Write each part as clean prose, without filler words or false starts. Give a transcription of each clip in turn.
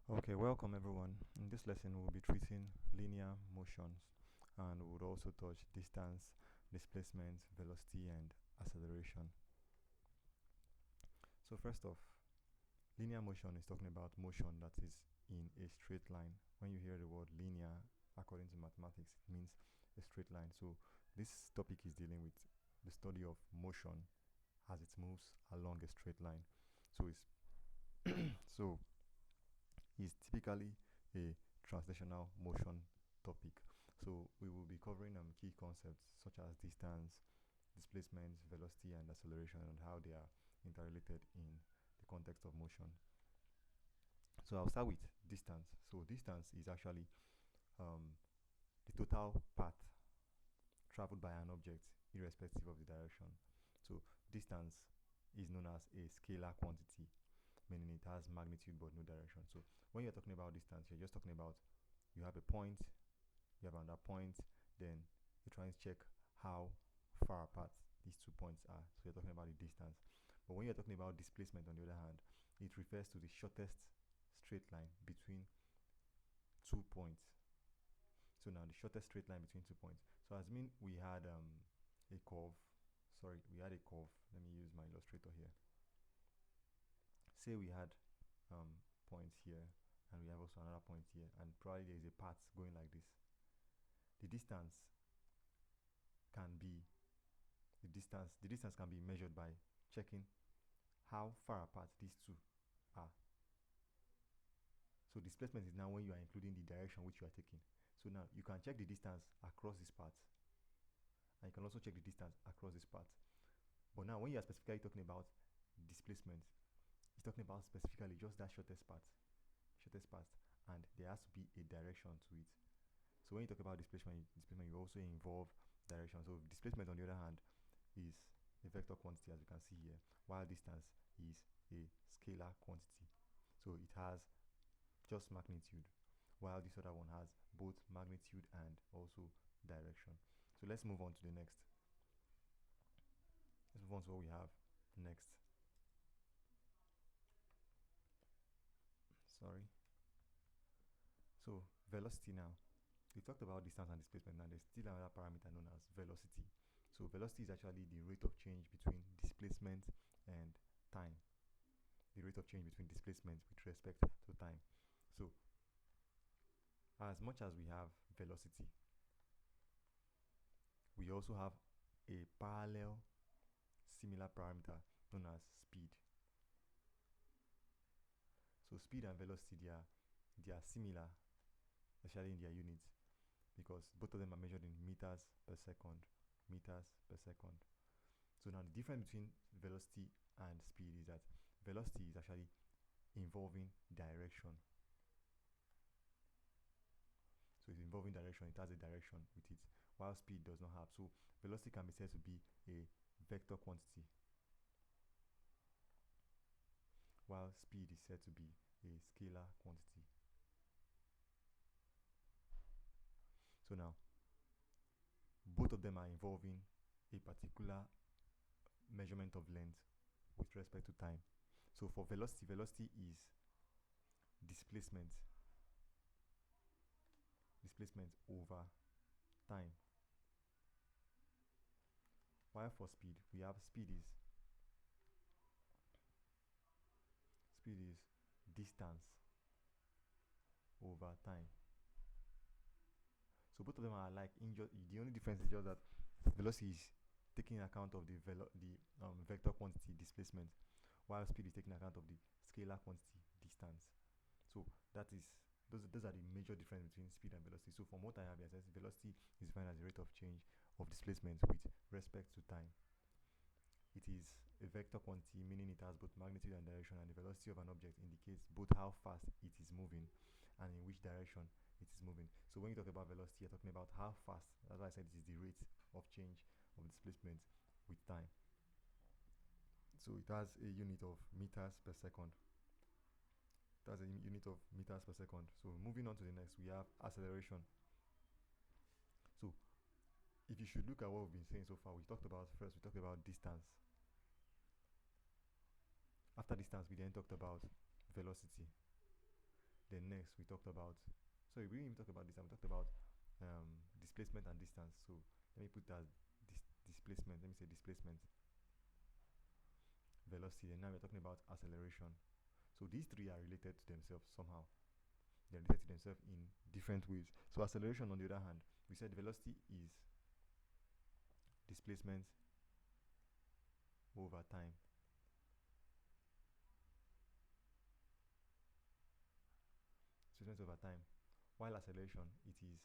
Okay, welcome everyone. In this lesson, we'll be treating linear motions and we would also touch distance, displacement, velocity, and acceleration. So, first off, linear motion is talking about motion that is in a straight line. When you hear the word linear, according to mathematics, it means a straight line. So, this topic is dealing with the study of motion as it moves along a straight line. So, so is typically a translational motion topic. So we will be covering key concepts such as distance, displacement, velocity, and acceleration, and how they are interrelated in the context of motion. So I'll start with distance. So distance is actually the total path traveled by an object, irrespective of the direction. So distance is known as a scalar quantity, meaning it has magnitude but no direction. So when you're talking about distance, you're just talking about you have a point, you have another point, then you're trying to check how far apart these 2 points are. So you're talking about the distance. But when you're talking about displacement, on the other hand, it refers to the shortest straight line between 2 points. So now the shortest straight line between 2 points. So as mean we had a curve. Sorry, we had a curve. Let me use my illustrator here. Say we had points here and we have also another point here, and probably there is a path going like this. The distance can be measured by checking how far apart these two are. So displacement is now when you are including the direction which you are taking. So now you can check the distance across this part, and you can also check the distance across this part. But now when you are specifically talking about displacement, it's talking about specifically just that shortest part, and there has to be a direction to it. So when you talk about displacement, you also involve direction. So displacement, on the other hand, is a vector quantity, as you can see here, while distance is a scalar quantity. So it has just magnitude, while this other one has both magnitude and also direction. So let's move on to the next. Let's move on to what we have next. Sorry. So velocity now. We talked about distance and displacement. Now there's still another parameter known as velocity. So velocity is actually the rate of change between displacement and time. The rate of change between displacement with respect to time. So as much as we have velocity, we also have a parallel similar parameter known as speed. So speed and velocity, they are similar, especially in their units, because both of them are measured in meters per second. So now the difference between velocity and speed is that velocity is actually involving direction. So it's involving direction, it has a direction with it, while speed does not have. So velocity can be said to be a vector quantity, while speed is said to be a scalar quantity. So now, both of them are involving a particular measurement of length with respect to time. So for velocity is displacement over time. While for speed, we have speed is distance over time. So both of them are alike. The only difference is just that velocity is taking account of the vector quantity displacement, while speed is taking account of the scalar quantity distance. So that is those are the major difference between speed and velocity. So from what I have here, velocity is defined as the rate of change of displacement with respect to time. It is a vector quantity, meaning it has both magnitude and direction, and the velocity of an object indicates both how fast it is moving and in which direction it is moving. So when you talk about velocity, you're talking about how fast. That's why I said this is the rate of change of displacement with time. So it has a unit of meters per second. So moving on to the next, we have acceleration. So if you should look at what we've been saying so far, we talked about distance. After distance, we then talked about velocity. Then next we talked about, sorry, we didn't even talk about this, and we talked about displacement and distance. So let me put that displacement, let me say displacement, velocity, and now we're talking about acceleration. So these three are related to themselves somehow. They're related to themselves in different ways. So acceleration, on the other hand, we said velocity is displacement over time. Displacement over time. While acceleration, it is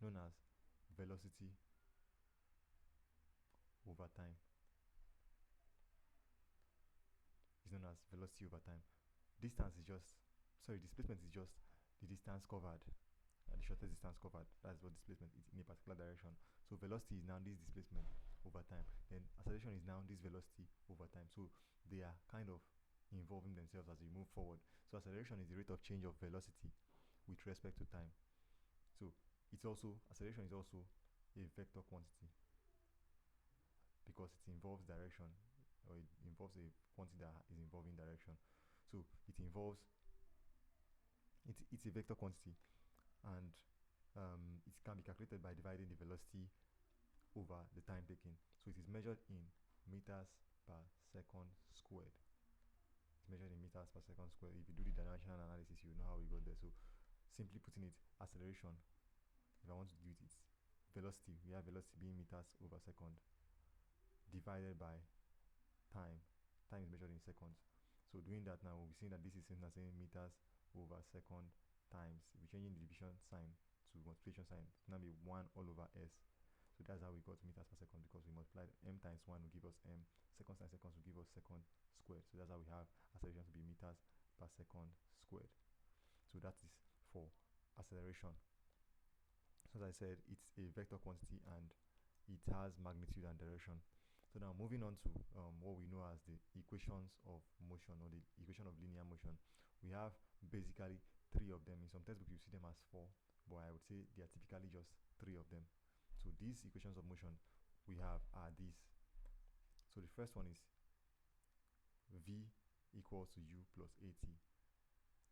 known as velocity over time. It's known as velocity over time. Distance is just, sorry, displacement is just the distance covered, the shortest distance covered. That's what displacement is in a particular direction. So velocity is now this displacement over time. Then acceleration is now this velocity over time. So they are kind of involving themselves as we move forward. So acceleration is the rate of change of velocity with respect to time. So it's also, acceleration is also a vector quantity because it involves direction, or it involves a quantity that is involving direction. So it involves, it's a vector quantity, and it can be calculated by dividing the velocity over the time taken. So it is measured in meters per second squared. It's measured in meters per second squared. If you do the dimensional analysis, you know how we got there. So simply putting it, acceleration, if I want to do it, it's velocity. We have velocity being meters over second divided by time. Time is measured in seconds. So doing that now, we'll be seeing that this is saying meters over second times. If we're changing the division sign to multiplication sign, it's now be 1 all over s. So that's how we got meters per second, because we multiplied m times 1 will give us m, seconds times seconds will give us second squared. So that's how we have acceleration to be meters per second squared. So that is for acceleration. So as I said, it's a vector quantity and it has magnitude and direction. So now moving on to what we know as the equations of motion, or the equation of linear motion. We have basically 3 of them. In some textbooks you see them as 4, but I would say they are typically just 3 of them. So these equations of motion we have are these. So the first one is v equals to u plus at,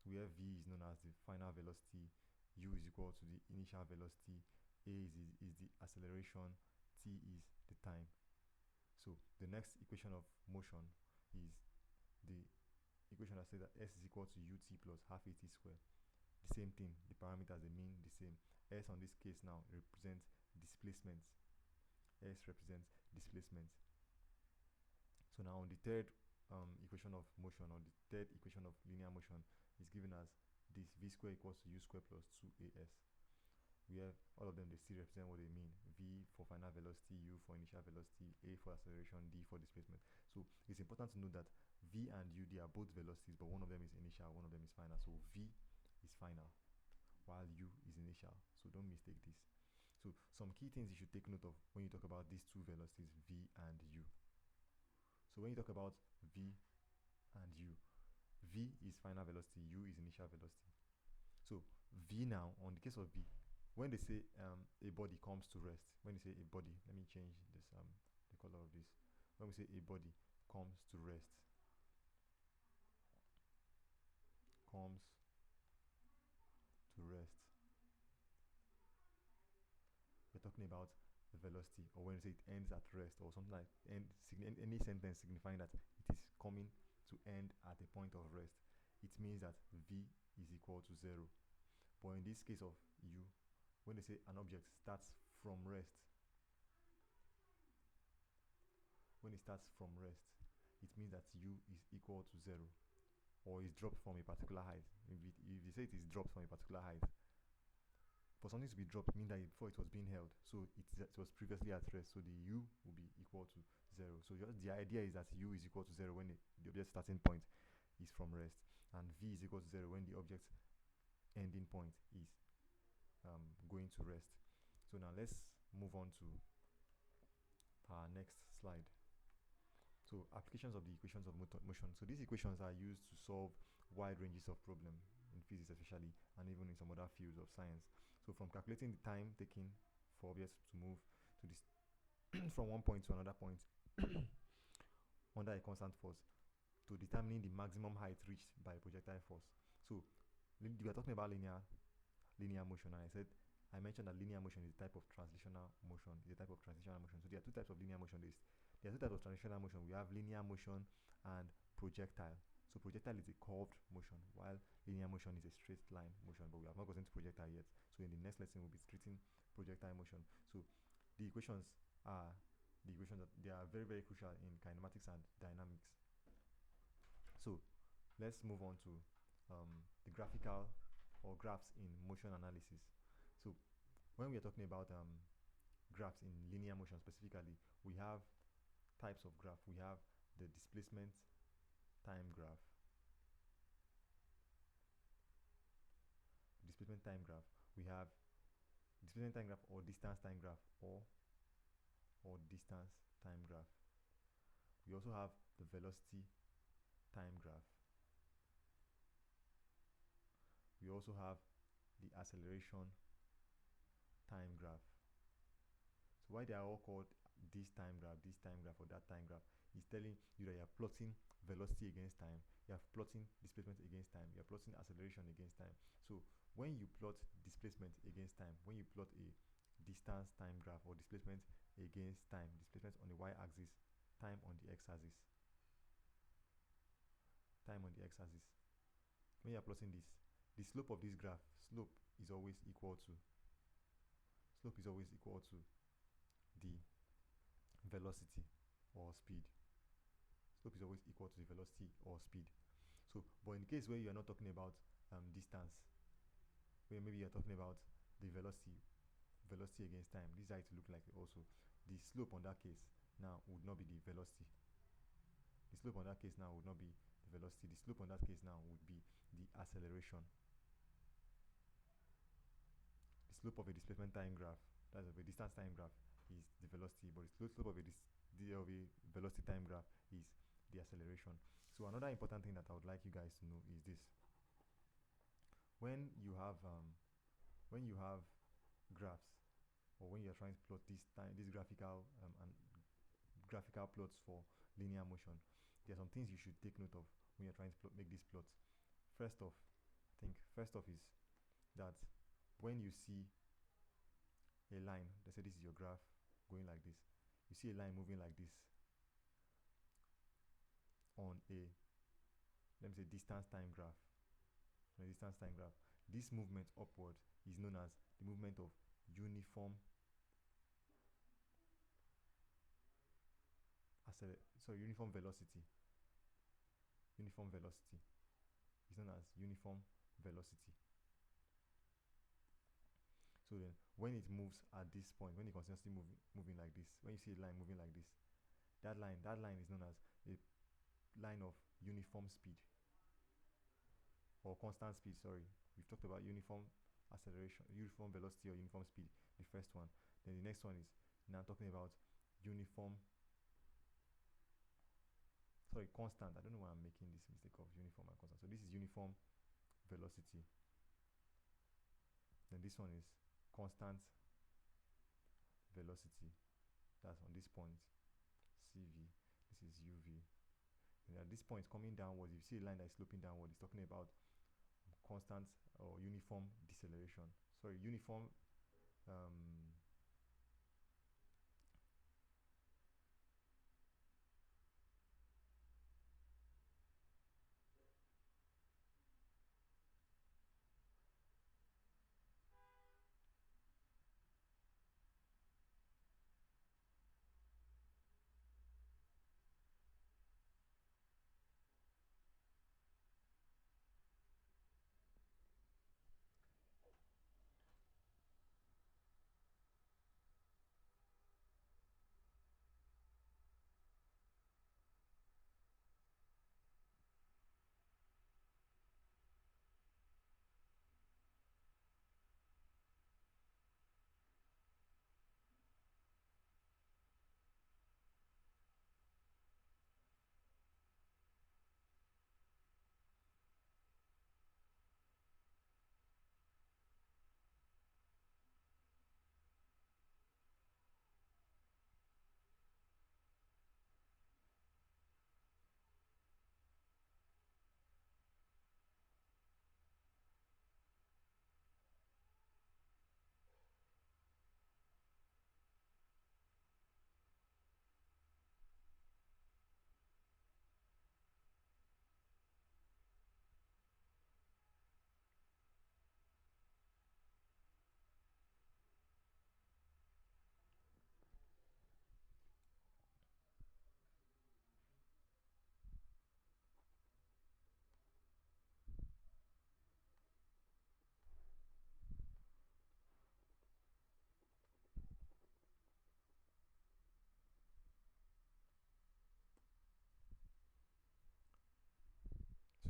where v is known as the final velocity, u is equal to the initial velocity, a is the acceleration, t is the time. So the next equation of motion is the equation that says that s is equal to ut plus half at squared. The same thing, the parameters, they mean the same. S on this case now represents displacement. S represents displacement. So now on the third equation of motion, or the third equation of linear motion, is given as this v square equals to u square plus 2as. We have all of them, they still represent what they mean. V for final velocity, u for initial velocity, a for acceleration, d for displacement. So it's important to note that v and u, they are both velocities, but one of them is initial, one of them is final. So v is final while u is initial. So don't mistake this. So some key things you should take note of when you talk about these two velocities, v and u. So when you talk about v and u, v is final velocity, u is initial velocity. So v now, on the case of v, when they say a body comes to rest, when they say a body, let me change this the color of this. When we say a body comes to rest, comes to rest, we're talking about the velocity. Or when we say it ends at rest, or something like any sentence signifying that it is coming to end at a point of rest, it means that v is equal to 0. But in this case of u, when they say an object starts from rest, when it starts from rest, it means that u is equal to 0, or is dropped from a particular height. If they say it is dropped from a particular height, for something to be dropped means that before it was being held, so it was previously at rest, so the u will be equal to 0. So just the idea is that u is equal to 0 when the object's starting point is from rest, and v is equal to 0 when the object's ending point is going to rest. So now let's move on to our next slide. So applications of the equations of motion. So these equations are used to solve wide ranges of problems in physics especially, and even in some other fields of science. So from calculating the time taken for objects to move to this from one point to another point under a constant force, to determining the maximum height reached by projectile force. So talking about linear motion, and I mentioned that linear motion is a type of translational motion. Is a type of transitional motion. So there are two types of linear motion. There are two types of transitional motion. We have linear motion and projectile. So projectile is a curved motion, while linear motion is a straight line motion. But we have not gotten to projectile yet. So in the next lesson, we'll be treating projectile motion. So the equations are that they are very, very crucial in kinematics and dynamics. So let's move on to the graphical or graphs in motion analysis. So when we are talking about graphs in linear motion specifically, we have types of graph. We have the displacement time graph. Displacement time graph. We have displacement time graph or distance time graph or distance time graph. We also have the velocity time graph. We also have the acceleration time graph. So why they are all called this time graph, or that time graph, is telling you that you are plotting velocity against time, you are plotting displacement against time, you are plotting acceleration against time. So when you plot displacement against time, when you plot a distance time graph or displacement against time, displacement on the y-axis, time on the x-axis, when you are plotting this, the slope of this graph, slope is always equal to the velocity or speed. Slope is always equal to the velocity or speed. So, but in the case where you are not talking about distance, where maybe you are talking about the velocity against time, this is how it look like. Also, the slope on that case now would not be the velocity. The slope on that case now would not be the velocity. The slope on that case now would be the acceleration. The slope of a displacement time graph, that's of a distance time graph, is the velocity, but the slope of a velocity time graph is the acceleration. So another important thing that I would like you guys to know is this: when you have graphs, or when you are trying to plot this graphical plots for linear motion, there are some things you should take note of when you're trying to make these plots. First off is that when you see a line, let's say this is your graph going like this, you see a line moving like this on a, let me say, distance time graph. This movement upward is known as the movement of uniform velocity. Uniform velocity is known as uniform velocity. So then, when it moves at this point, when it continuously moving like this, when you see a line moving like this, that line is known as a line of uniform speed or constant speed. Sorry, we've talked about uniform acceleration, uniform velocity, or uniform speed, the first one. Then the next one is now talking about constant. I don't know why I'm making this mistake of uniform and constant. So this is uniform velocity. Then this one is constant velocity. That's on this point, CV. This is UV. And at this point, coming downwards, if you see a line that is sloping downward, it's talking about constant or uniform deceleration. Sorry, uniform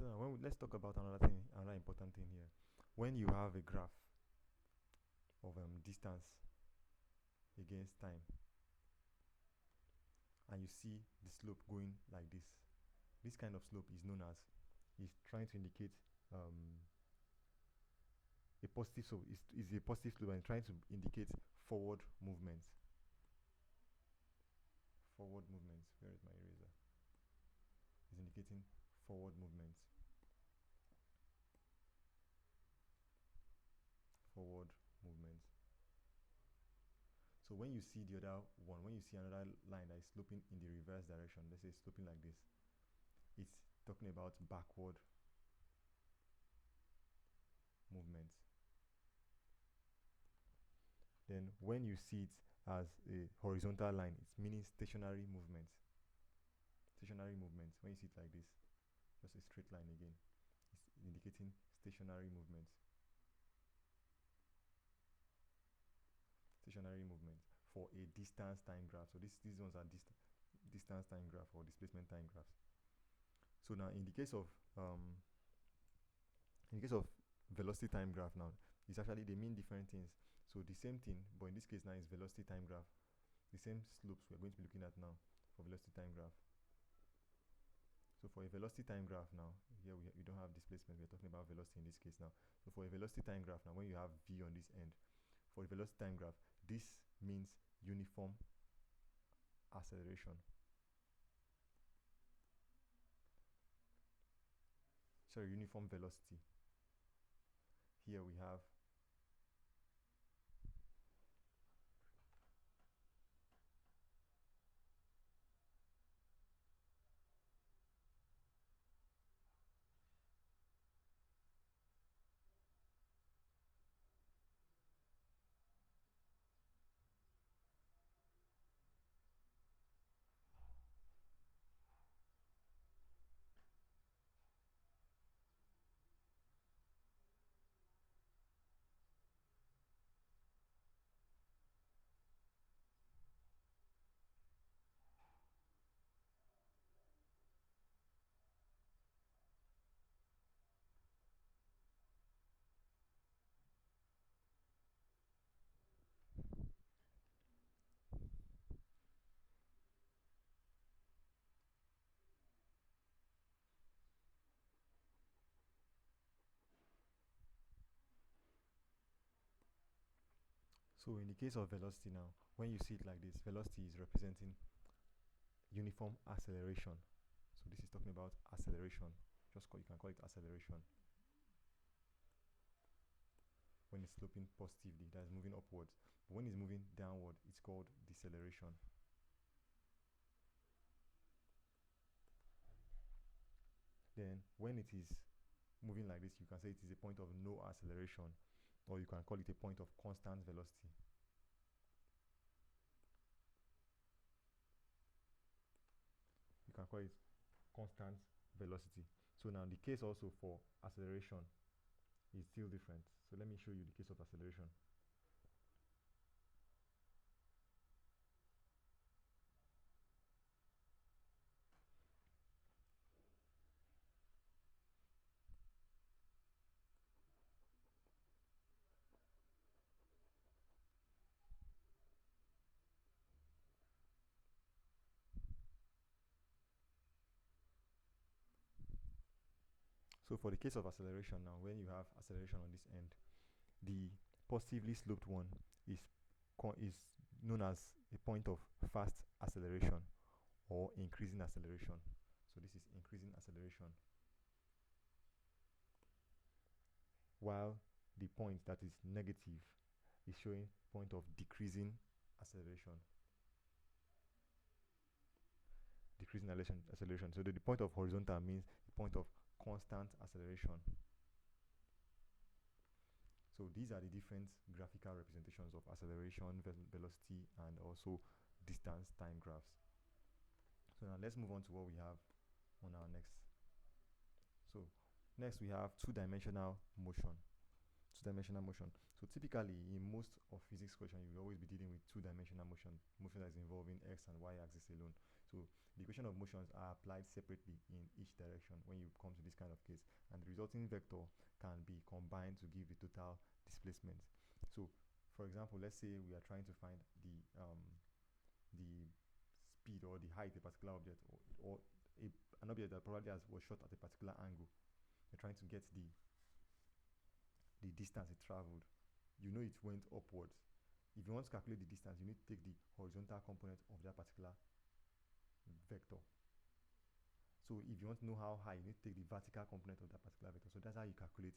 now let's talk about another thing, another important thing here. When you have a graph of distance against time, and you see the slope going like this kind of slope is known as, is trying to indicate a positive, so is a positive slope and trying to indicate forward movement. Forward movements. Where is my eraser? Is indicating forward movements. Forward movements. So when you see the other one, when you see another line that is sloping in the reverse direction, let's say sloping like this, it's talking about backward movements. Then when you see it as a horizontal line, it's meaning stationary movements. Stationary movements. When you see it like this, just a straight line again, it's indicating stationary movements. Stationary movements for a distance time graph. So these ones are distance time graph or displacement time graphs. So now in the case of velocity time graph, now it's actually, they mean different things. So the same thing, but in this case now is velocity time graph. The same slopes we're going to be looking at now for velocity time graph. So for a velocity time graph now, here we don't have displacement, we're talking about velocity in this case now. So for a velocity time graph now, when you have v on this end, for a velocity time graph, this means uniform acceleration. Sorry, uniform velocity. Here we have so in the case of velocity now, when you see it like this, velocity is representing uniform acceleration. So this is talking about acceleration. You can call it acceleration. When it's sloping positively, that's moving upwards. But when it's moving downward, it's called deceleration. Then when it is moving like this, you can say it is a point of no acceleration, or you can call it a point of constant velocity. You can call it constant velocity. So now the case also for acceleration is still different. So let me show you the case of acceleration. So for the case of acceleration now, when you have acceleration on this end, the positively sloped one is known as a point of fast acceleration or increasing acceleration. So this is increasing acceleration. While the point that is negative is showing point of decreasing acceleration. Decreasing acceleration. So the point of horizontal means the point of constant acceleration. So these are the different graphical representations of acceleration, velocity, and also distance time graphs. So now let's move on to what we have on our next. So next we have two-dimensional motion. Two-dimensional motion. So typically in most of physics questions, you will always be dealing with two-dimensional motion that is involving x and y axis alone. So the equation of motions are applied separately in each direction when you come to this kind of case, and the resulting vector can be combined to give the total displacement. So for example, let's say we are trying to find the speed or the height of a particular object, or an object that probably was shot at a particular angle. You're trying to get the distance it traveled. You know it went upwards. If you want to calculate the distance, you need to take the horizontal component of that particular vector. So if you want to know how high, you need to take the vertical component of that particular vector. So that's how you calculate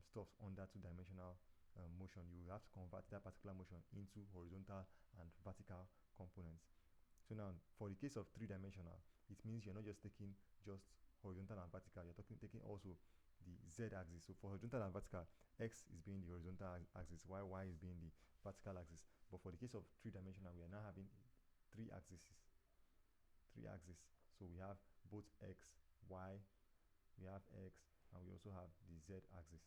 stuff under two-dimensional motion. You will have to convert that particular motion into horizontal and vertical components. So now, for the case of three-dimensional, it means you're not just taking just horizontal and vertical. You're taking also the z-axis. So for horizontal and vertical, x is being the horizontal axis, while y is being the vertical axis. But for the case of three-dimensional, we are now having three axes. So we have both x, y, we have x, and we also have the z-axis.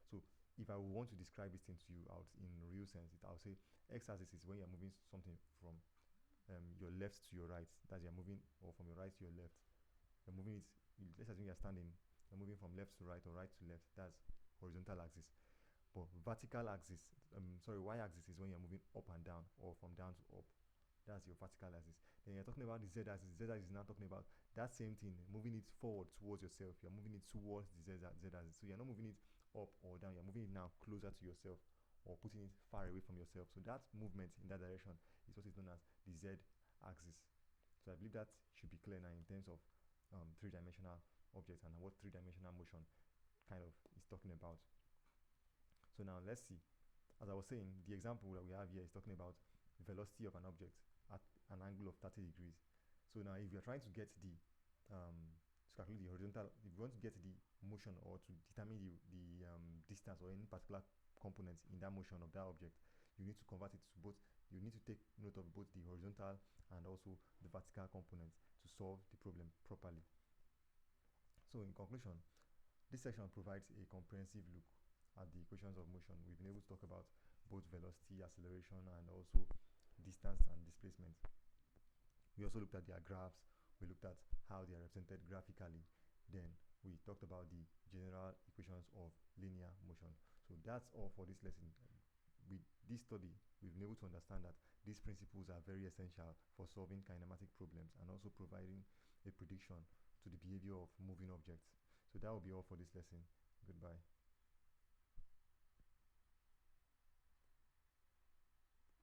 So if I want to describe this thing to you out in real sense, I'll say x-axis is when you're moving something from your left to your right. That's you're moving, or from your right to your left. You're moving it. Let's assume you're standing. You're moving from left to right or right to left. That's horizontal axis. But vertical axis, y-axis is when you're moving up and down, or from down to up. That's your vertical axis. Then you're talking about the z-axis. The z-axis is now talking about that same thing, moving it forward towards yourself. You're moving it towards the z-axis. So you're not moving it up or down. You're moving it now closer to yourself, or putting it far away from yourself. So that movement in that direction is what is known as the z-axis. So I believe that should be clear now in terms of three-dimensional objects and what three-dimensional motion kind of is talking about. So now let's see. As I was saying, the example that we have here is talking about the velocity of an object at an angle of 30 degrees. So now if you're trying to get the to calculate the horizontal, if you want to get the motion or to determine the distance or any particular component in that motion of that object, you need to convert it to both. You need to take note of both the horizontal and also the vertical components to solve the problem properly. So in conclusion, this section provides a comprehensive look at the equations of motion. We've been able to talk about both velocity, acceleration, and also distance and displacement. We also looked at their graphs. We looked at how they are represented graphically. Then we talked about the general equations of linear motion. So that's all for this lesson. With this study, we've been able to understand that these principles are very essential for solving kinematic problems and also providing a prediction to the behavior of moving objects. So that will be all for this lesson. Goodbye.